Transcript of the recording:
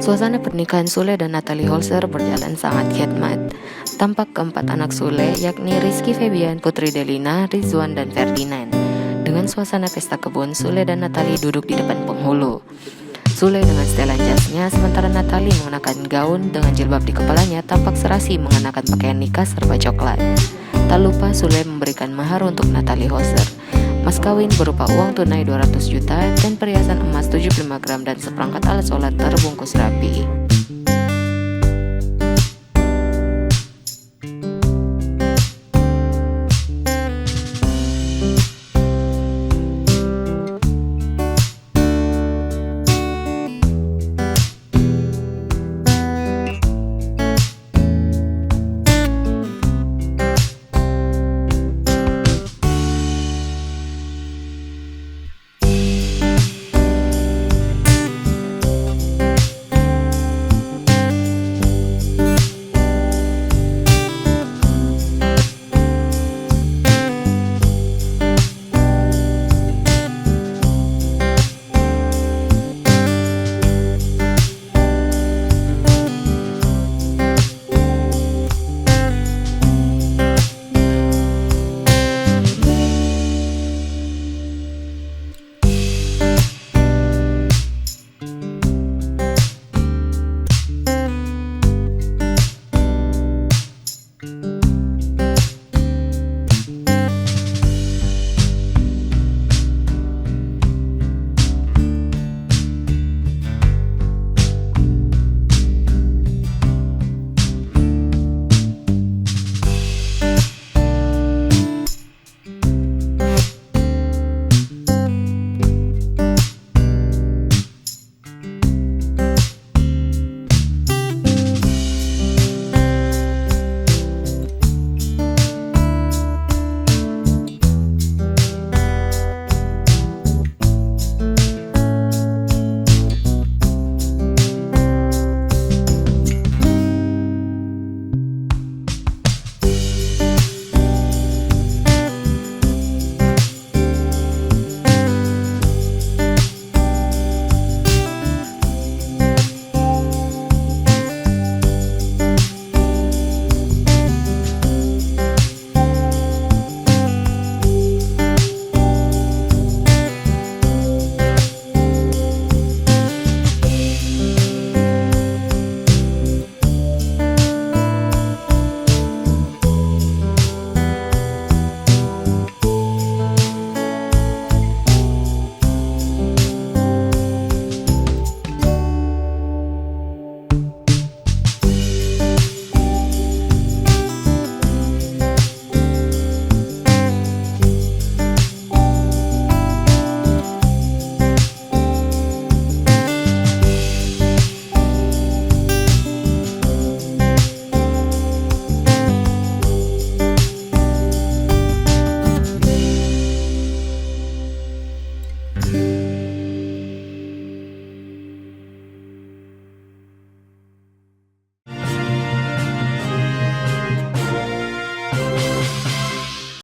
Suasana pernikahan Sule dan Natalie Holzer berjalan sangat khidmat. Tampak keempat anak Sule, yakni Rizky Febian, Putri Delina, Rizwan, dan Ferdinand. Dengan suasana pesta kebun, Sule dan Natalie duduk di depan penghulu. Sule dengan setelan jasnya, sementara Natalie mengenakan gaun dengan jilbab di kepalanya, tampak serasi mengenakan pakaian nikah serba coklat. Tak lupa Sule memberikan mahar untuk Natalie Holzer. Mas kawin berupa uang tunai 200 juta dan perhiasan emas 75 gram dan seperangkat alat sholat terbungkus rapi.